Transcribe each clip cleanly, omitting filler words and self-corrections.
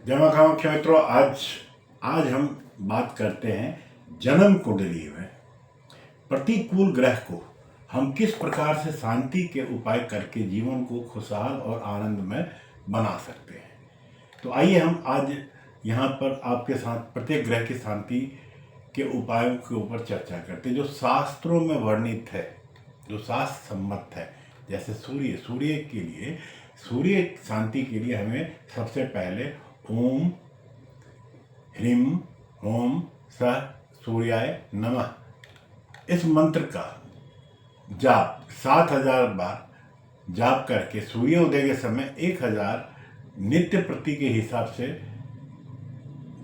जमा खाओ क्या मित्रों, आज आज हम बात करते हैं जन्म कुंडली में प्रतिकूल ग्रह को हम किस प्रकार से शांति के उपाय करके जीवन को खुशहाल और आनंदमय बना सकते हैं। तो आइए हम आज यहाँ पर आपके साथ प्रत्येक ग्रह की शांति के उपायों के ऊपर चर्चा करते हैं, जो शास्त्रों में वर्णित है, जो शास्त्र सम्मत है। जैसे सूर्य के लिए, सूर्य शांति के लिए हमें सबसे पहले ओम ह्रीं ओम सः सूर्याय नमः इस मंत्र का जाप 7000 बार जाप करके सूर्योदय के समय 1000 नित्य प्रति के हिसाब से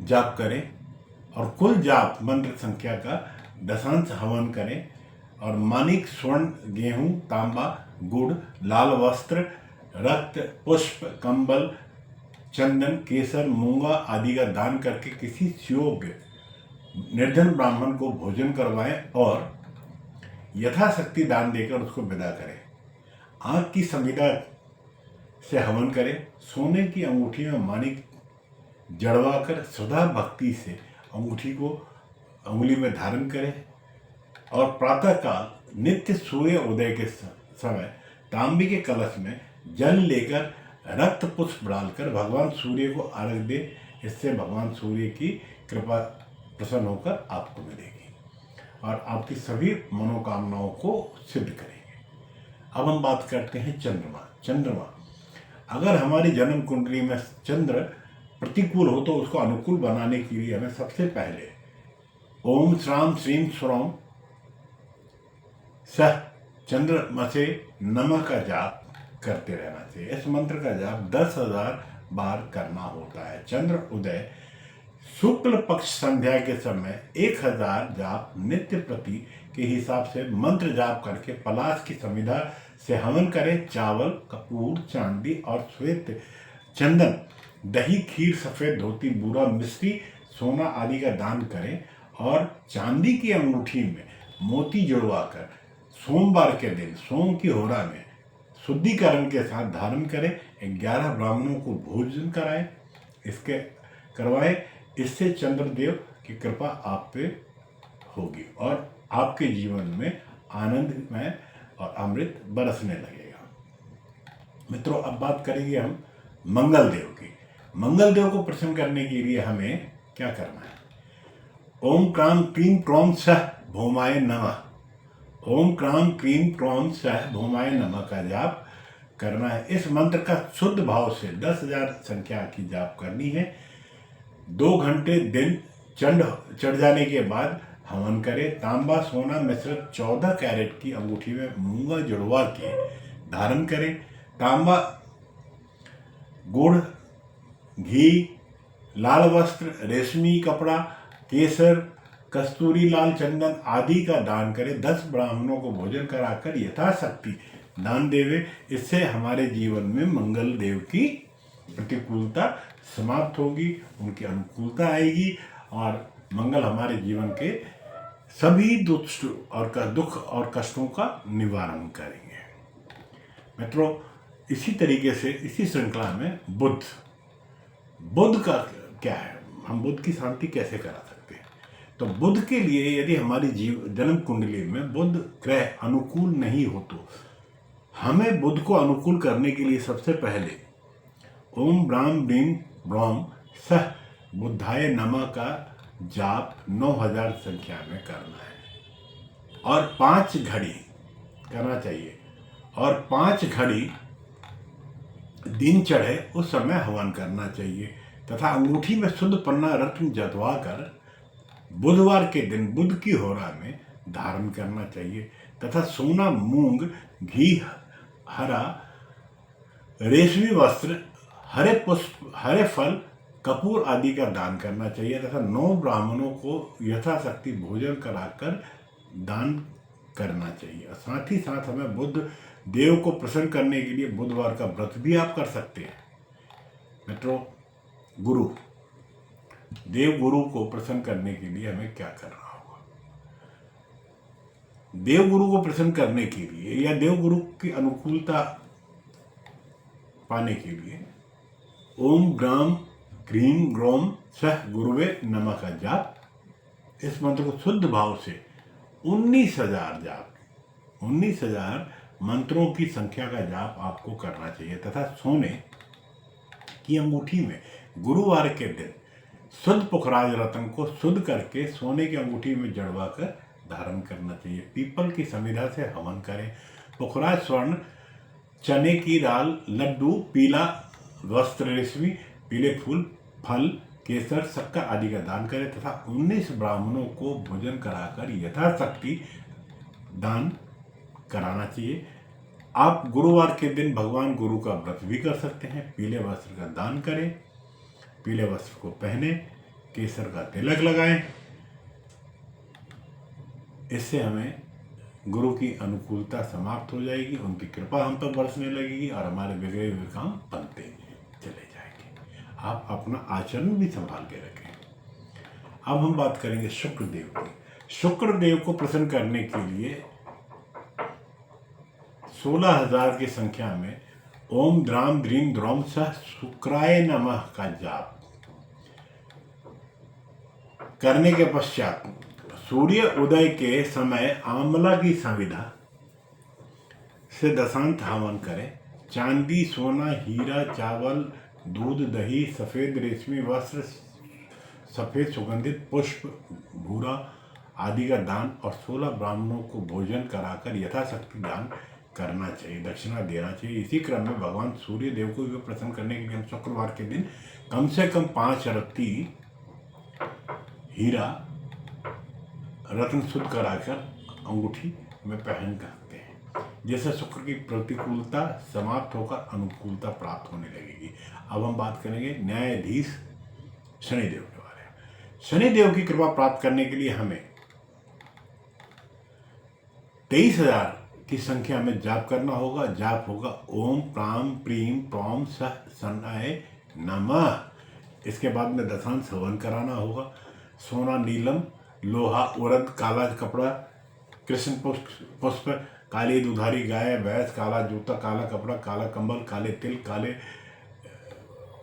जाप करें और कुल जाप मंत्र संख्या का दशांश हवन करें। और मानिक, स्वर्ण, गेहूं, तांबा, गुड़, लाल वस्त्र, रक्त, पुष्प, कंबल, चंदन, केसर, मूंगा आदि का दान करके किसी योग्य निर्धन ब्राह्मण को भोजन करवाएं और यथाशक्ति दान देकर उसको विदा करें। आँख की संविदा से हवन करें। सोने की अंगूठी में मानिक जड़वाकर श्रद्धा भक्ति से अंगूठी को अंगुली में धारण करें और प्रातःकाल नित्य सूर्य उदय के समय तांबे के कलश में जल लेकर रक्त पुष्प डालकर भगवान सूर्य को अर्घ्य दे। इससे भगवान सूर्य की कृपा प्रसन्न होकर आपको मिलेगी और आपकी सभी मनोकामनाओं को सिद्ध करेंगे। अब हम बात करते हैं चंद्रमा। अगर हमारी जन्म कुंडली में चंद्र प्रतिकूल हो तो उसको अनुकूल बनाने के लिए हमें सबसे पहले ओम श्राम श्रीम स्वरम सह चंद्रमसे नमः का जाप करते रहना चाहिए। इस मंत्र का जाप 10,000 बार करना होता है। चंद्र उदय शुक्ल पक्ष संध्या के समय 1000 जाप नित्य प्रति के हिसाब से मंत्र जाप करके पलाश की संविधा से हवन करें। चावल, कपूर, चांदी और श्वेत चंदन, दही, खीर, सफेद धोती, बूरा, मिश्री, सोना आदि का दान करें और चांदी की अंगूठी में मोती जुड़वाकर सोमवार के दिन सोम की होरा में शुद्धिकरण के साथ धारण करें। 11 ब्राह्मणों को भोजन करवाएं। इससे चंद्रदेव की कृपा आप पे होगी और आपके जीवन में आनंदमय और अमृत बरसने लगेगा। मित्रों, अब बात करेंगे हम मंगल देव की। मंगल देव को प्रसन्न करने के लिए हमें क्या करना है? ओम क्राम क्रीम क्रोम सह भौमाय नमः, ओम क्राम क्रीम क्रोम सह भौमाय नमः का जाप करना है। इस मंत्र का शुद्ध भाव से 10,000 संख्या की जाप करनी है। 2 घंटे दिन चढ़ जाने के बाद हवन करें। तांबा सोना मिश्रित 14 कैरेट की अंगूठी में मूंगा जुड़वा के धारण करें। तांबा, गुड़, घी, लाल वस्त्र, रेशमी कपड़ा, केसर, कस्तूरी लाल चंदन आदि का दान करें। 10 ब्राह्मणों को भोजन कराकर यथाशक्ति दान देवे। इससे हमारे जीवन में मंगल देव की प्रतिकूलता समाप्त होगी, उनकी अनुकूलता आएगी और मंगल हमारे जीवन के सभी दुख और कष्टों का निवारण करेंगे। मित्रों, इसी तरीके से इसी श्रृंखला में बुध का क्या है, हम बुध की शांति कैसे करा सकते हैं? तो बुध के लिए यदि हमारी जन्म कुंडली में बुध ग्रह अनुकूल नहीं हो तो हमें बुध को अनुकूल करने के लिए सबसे पहले ओम ब्राह्म ब्रीम ब्रह्म सह बुद्धाय नमः का जाप 9000 संख्या में करना है और 5 घड़ी करना चाहिए और 5 घड़ी दिन चढ़े उस समय हवन करना चाहिए तथा अंगूठी में शुद्ध पन्ना रत्न जतवा कर बुधवार के दिन बुध की होरा में धारण करना चाहिए तथा सोना, मूंग, घी, हरा रेशमी वस्त्र, हरे पुष्प, हरे फल, कपूर आदि का दान करना चाहिए तथा 9 ब्राह्मणों को यथाशक्ति भोजन कराकर दान करना चाहिए। और साथ ही साथ हमें बुध देव को प्रसन्न करने के लिए बुधवार का व्रत भी आप कर सकते हैं। मित्रों, देव गुरु को प्रसन्न करने के लिए हमें क्या करना होगा? देव गुरु को प्रसन्न करने के लिए या देव गुरु की अनुकूलता पाने के लिए ओम ग्राम क्रीम ग्रोम सह गुरुवे नमः का जाप। इस मंत्र को शुद्ध भाव से 19,000 जाप, 19,000 मंत्रों की संख्या का जाप आपको करना चाहिए तथा सोने की अंगूठी में गुरुवार के दिन शुद्ध पुखराज रत्न को शुद्ध करके सोने की अंगूठी में जड़वा कर धारण करना चाहिए। पीपल की संविधा से हवन करें। पुखराज स्वर्ण, चने की दाल, लड्डू, पीला वस्त्र रेशमी, पीले फूल, फल, केसर, शक्कर आदि का दान करें तथा 19 ब्राह्मणों को भोजन कराकर यथाशक्ति दान कराना चाहिए। आप गुरुवार के दिन भगवान गुरु का व्रत भी कर सकते हैं। पीले वस्त्र का दान करें, पीले वस्त्र को पहने, केसर का तिलक लगाएं। इससे हमें गुरु की अनुकूलता समाप्त हो जाएगी, उनकी कृपा हम पर बरसने लगेगी और हमारे बिगड़े हुए काम बनते चले जाएंगे। आप अपना आचरण भी संभाल के रखें। अब हम बात करेंगे शुक्रदेव की। शुक्रदेव को प्रसन्न करने के लिए 16,000 की संख्या में ओम द्राम द्रीम द्रौम सह शुक्राय नमः का जाप करने के पश्चात सूर्य उदय के समय आंवला की संविधा से दशांत हवन करें। चांदी, सोना, हीरा, चावल, दूध, दही, सफेद रेशमी वस्त्र, सफेद सुगंधित पुष्प, भूरा आदि का दान और 16 ब्राह्मणों को भोजन कराकर यथाशक्ति दान करना चाहिए, दक्षिणा देना चाहिए। इसी क्रम में भगवान सूर्य देव को भी प्रसन्न करने के लिए हम शुक्रवार के दिन कम से कम 5 रत्ती हीरा रत्न शुद्ध कराकर अंगूठी में पहन सकते हैं, जिससे शुक्र की प्रतिकूलता समाप्त होकर अनुकूलता प्राप्त होने लगेगी। अब हम बात करेंगे न्यायाधीश शनिदेव के बारे में। शनिदेव की कृपा प्राप्त करने के लिए हमें 23,000 की संख्या में जाप करना होगा। जाप होगा ओम प्राम प्रीम प्रौम सह शनाय नमः। इसके बाद में दशांश हवन कराना होगा। सोना, नीलम, लोहा, उड़द, काला कपड़ा, कृष्ण पुष्प, काली दुधारी गाय, भैंस, काला जूता, काला कपड़ा, काला कंबल, काले तिल, काले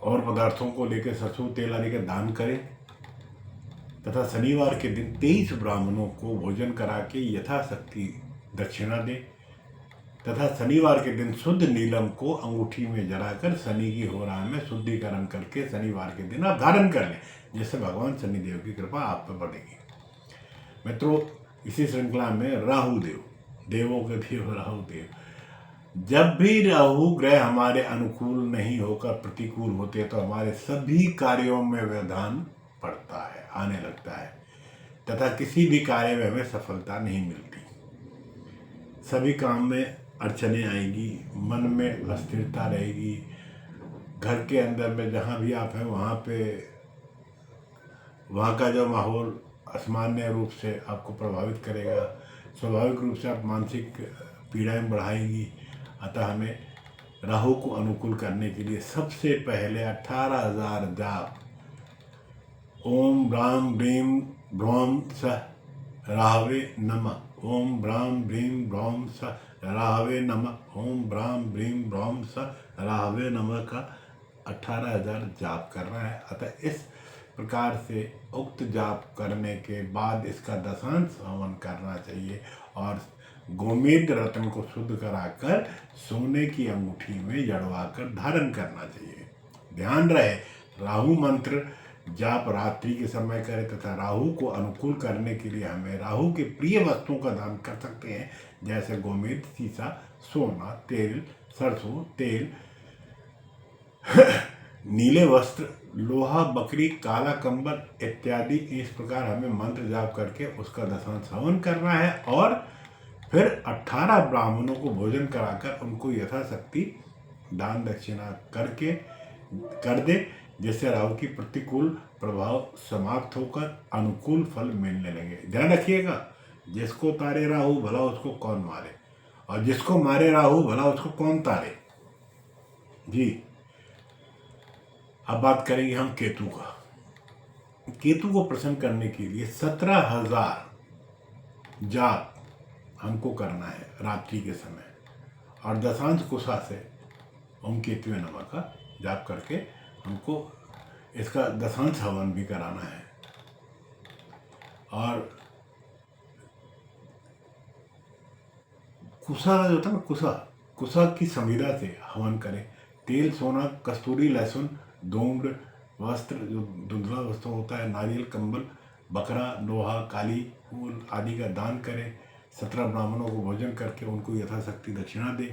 और पदार्थों को लेकर सरसों तेल आदि का दान करें तथा शनिवार के दिन 23 ब्राह्मणों को भोजन करा के यथाशक्ति दक्षिणा दें तथा शनिवार के दिन शुद्ध नीलम को अंगूठी में जलाकर शनि की होरा में शुद्धिकरण करके शनिवार के दिन आप धारण कर लें, जिससे भगवान शनिदेव की कृपा आप पर बढ़ेगी। मित्रों, इसी श्रृंखला में राहु देव, देवों के देव राहु देव, जब भी राहु ग्रह हमारे अनुकूल नहीं होकर प्रतिकूल होते तो हमारे सभी कार्यों में व्यवधान पड़ता है, आने लगता है तथा किसी भी कार्य में हमें सफलता नहीं मिलती। सभी काम में अड़चने आएगी, मन में अस्थिरता रहेगी, घर के अंदर में जहाँ भी आप हैं वहाँ का जो माहौल असामान्य रूप से आपको प्रभावित करेगा। स्वाभाविक रूप से आप मानसिक पीड़ाएं बढ़ाएंगी। अतः हमें राहु को अनुकूल करने के लिए सबसे पहले 18,000 जाप ओम ब्राम ब्रीम ब्रौम सह राहवे नमः, ओम ब्राम ब्रीम ब्रौम सह राहवे नमः, ओम ब्राम ब्रीम ब्रौम सह राहवे नमः का 18,000 जाप करना है। अतः इस प्रकार से उक्त जाप करने के बाद इसका दशांश हवन करना चाहिए और गोमेद रत्न को शुद्ध कराकर सोने की अंगूठी में जड़वाकर धारण करना चाहिए। ध्यान रहे, राहु मंत्र जाप रात्रि के समय करें तथा राहु को अनुकूल करने के लिए हमें राहु के प्रिय वस्तुओं का दान कर सकते हैं, जैसे गोमेद, सीसा, सोना, तेल, सरसों तेल, नीले वस्त्र, लोहा, बकरी, काला कंबल इत्यादि। इस प्रकार हमें मंत्र जाप करके उसका दशांश हवन करना है और फिर 18 ब्राह्मणों को भोजन कराकर उनको यथाशक्ति दान दक्षिणा कर दे, जिससे राहु की प्रतिकूल प्रभाव समाप्त होकर अनुकूल फल मिलने लगे। ध्यान रखिएगा, जिसको तारे राहु भला उसको कौन मारे, और जिसको मारे राहु भला उसको कौन तारे। जी, अब बात करेंगे हम केतु का। केतु को प्रसन्न करने के लिए 17,000 जाप हमको करना है रात्रि के समय और दशांश कुशा से ओम केतुवे नमः का जाप करके हमको इसका दशांश हवन भी कराना है। और कुसा जो होता है ना, कुसा कुसा की संविदा से हवन करें। तेल, सोना, कस्तूरी, लहसुन, धूम्र, वस्त्र जो धुंधला वस्त्र होता है, नारियल, कंबल, बकरा, लोहा, काली फूल आदि का दान करें। 17 ब्राह्मणों को भोजन करके उनको यथाशक्ति दक्षिणा दें,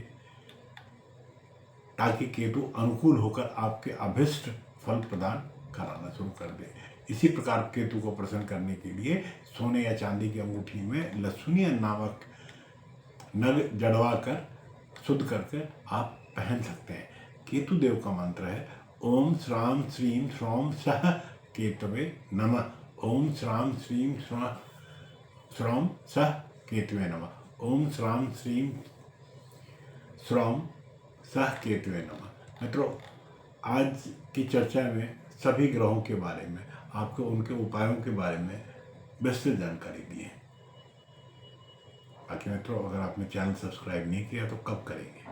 ताकि केतु अनुकूल होकर आपके अभिष्ट फल प्रदान कराना शुरू कर दे। इसी प्रकार केतु को प्रसन्न करने के लिए सोने या चांदी की अंगूठी में लहसुनिया नामक नग जड़वा कर शुद्ध करके आप पहन सकते हैं। केतु देव का मंत्र है ओम श्राम श्रीम श्रौम सह केतवे नमः। ओम श्राम श्रीम श्रौम सह केतवे नमः। ओम श्राम श्रीम श्रौम सह केतवे नमः। मित्रों, आज की चर्चा में सभी ग्रहों के बारे में, आपको उनके उपायों के बारे में विस्तृत जानकारी दी है। बाकी मित्रों, अगर आपने चैनल सब्सक्राइब नहीं किया तो कब करेंगे?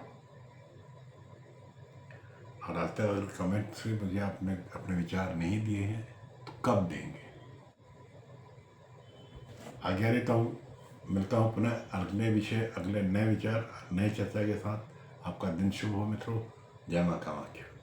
और आज तक अगर कमेंट से मुझे आपने अपने विचार नहीं दिए हैं तो कब देंगे? आज्ञा लेता हूँ, मिलता हूँ पुनः अगले विषय, अगले नए विचार, नए चर्चा के साथ। आपका दिन शुभ हो मित्रों। जय मां कामाख्या।